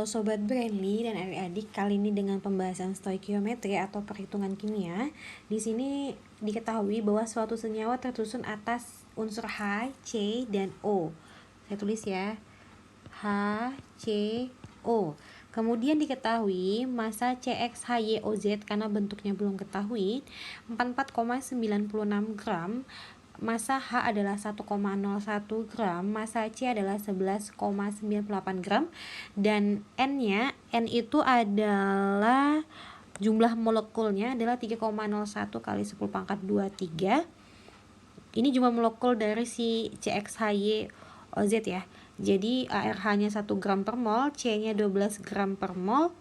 Sobat Brandly dan adik-adik, kali ini dengan pembahasan stoikiometri atau perhitungan kimia. Di sini diketahui bahwa suatu senyawa tersusun atas unsur H, C, dan O. Saya tulis ya, H, C, O. Kemudian diketahui massa CXHYOZ karena bentuknya belum ketahui 44,96 gram. Massa H adalah 1,01 gram, massa C adalah 11,98 gram, dan N-nya, N itu adalah jumlah molekulnya adalah 3,01 kali 10 pangkat 23. Ini jumlah molekul dari si CXHYOZ ya. Jadi ARH-nya 1 gram per mol, C-nya 12 gram per mol,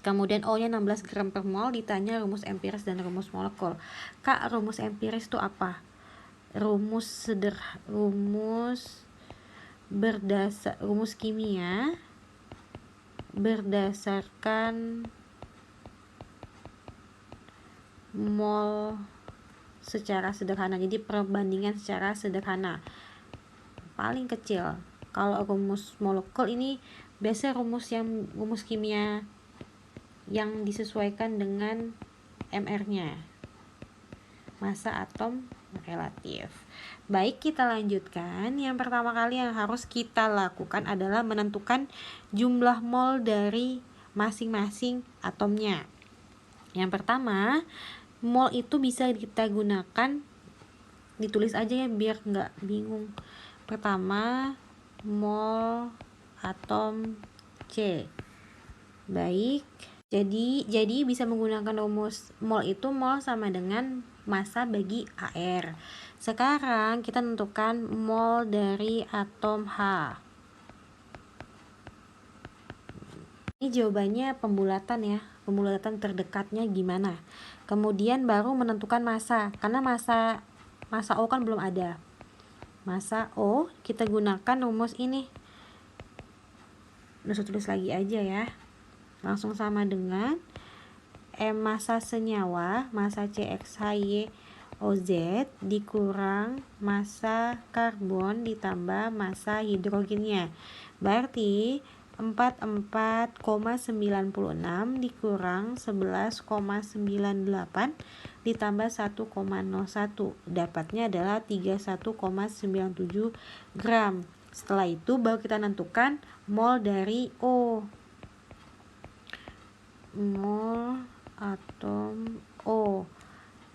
kemudian O-nya 16 gram per mol. Ditanya rumus empiris dan rumus molekul. Kak, rumus empiris itu apa? Rumus kimia berdasarkan mol secara sederhana. Jadi perbandingan secara sederhana paling kecil. Kalau rumus molekul ini biasa rumus kimia yang disesuaikan dengan MR-nya, massa atom relatif. Baik, kita lanjutkan. Yang pertama kali yang harus kita lakukan adalah menentukan jumlah mol dari masing-masing atomnya. Yang pertama, mol itu bisa kita gunakan, ditulis aja ya biar nggak bingung. Pertama, mol atom C. Baik, jadi bisa menggunakan rumus mol itu, mol sama dengan massa bagi AR. Sekarang kita tentukan mol dari atom H. Ini jawabannya pembulatan ya, pembulatan terdekatnya gimana. Kemudian baru menentukan massa, karena massa O kan belum ada. Massa O kita gunakan rumus ini. Nulis tulis lagi aja ya. Langsung sama dengan M massa senyawa, massa CXHYOZ dikurang massa karbon ditambah massa hidrogennya. Berarti 44,96 dikurang 11,98 ditambah 1,01. Dapatnya adalah 31,97 gram. Setelah itu baru kita tentukan mol dari O. Mol atom O,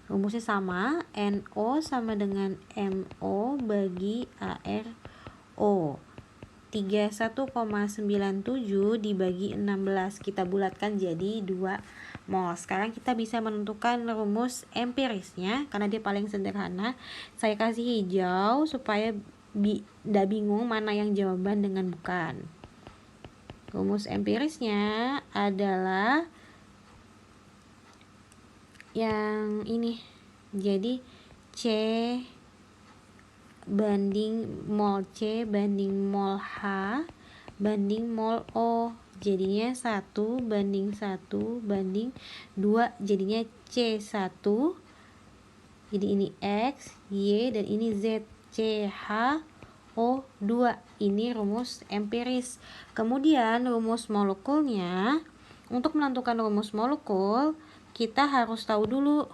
rumusnya sama, NO sama dengan MO bagi ARO. 31,97 dibagi 16, kita bulatkan jadi 2 mol. Sekarang kita bisa menentukan rumus empirisnya karena dia paling sederhana. Saya kasih hijau supaya tidak bingung mana yang jawaban dengan bukan. Rumus empirisnya adalah yang ini. Jadi C banding mol C banding mol H banding mol O. Jadinya 1 banding 1 banding 2. Jadinya C1. Jadi ini X, Y, dan ini Z. CH O2. Ini rumus empiris. Kemudian rumus molekulnya, untuk menentukan rumus molekul kita harus tahu dulu.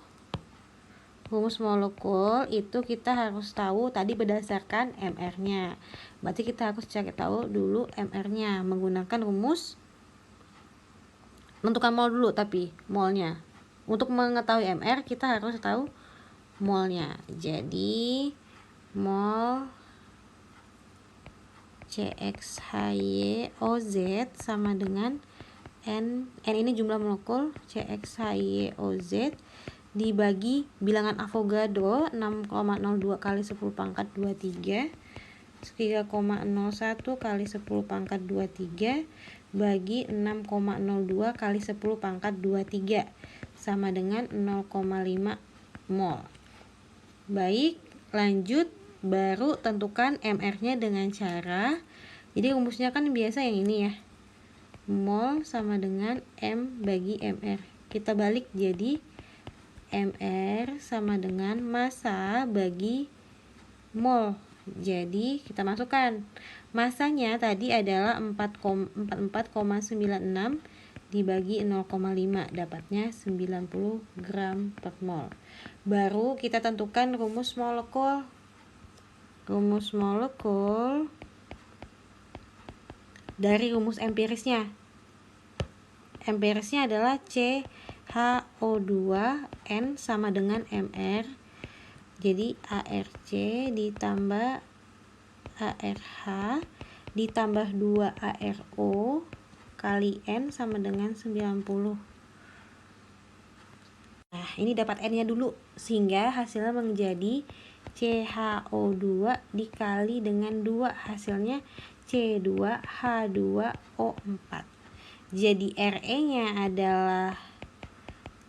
Rumus molekul itu kita harus tahu tadi berdasarkan MR-nya. Berarti kita harus cari tahu dulu MR-nya menggunakan rumus, menentukan mol dulu tapi molnya. Untuk mengetahui MR kita harus tahu molnya. Jadi mol CXHYOZ sama dengan N ini jumlah molekul CXHYOZ dibagi bilangan Avogadro 6,02 kali 10 pangkat 23, 3,01 kali 10 pangkat 23 bagi 6,02 kali 10 pangkat 23 sama dengan 0,5 mol. Baik, lanjut. Baru tentukan MR-nya dengan cara, jadi rumusnya kan biasa yang ini ya, mol sama dengan M bagi MR. Kita balik jadi MR sama dengan massa bagi mol. Jadi kita masukkan Masanya tadi adalah 44,96 dibagi 0,5, dapatnya 90 gram per mol. Baru kita tentukan rumus molekul. Rumus molekul dari rumus empirisnya. Empirisnya adalah CH2O N sama dengan Mr. Jadi ARC ditambah ARH ditambah 2 ARO kali N sama dengan 90. Nah, ini dapat N-nya dulu, sehingga hasilnya menjadi CH2 dikali dengan 2, hasilnya C2H2O4. Jadi Re-nya adalah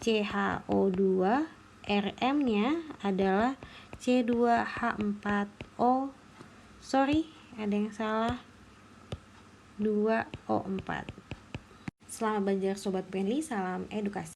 CH2, Rm-nya adalah C2H4O. Sorry, ada yang salah. 2O4. Selamat belajar Sobat Friendly, salam edukasi.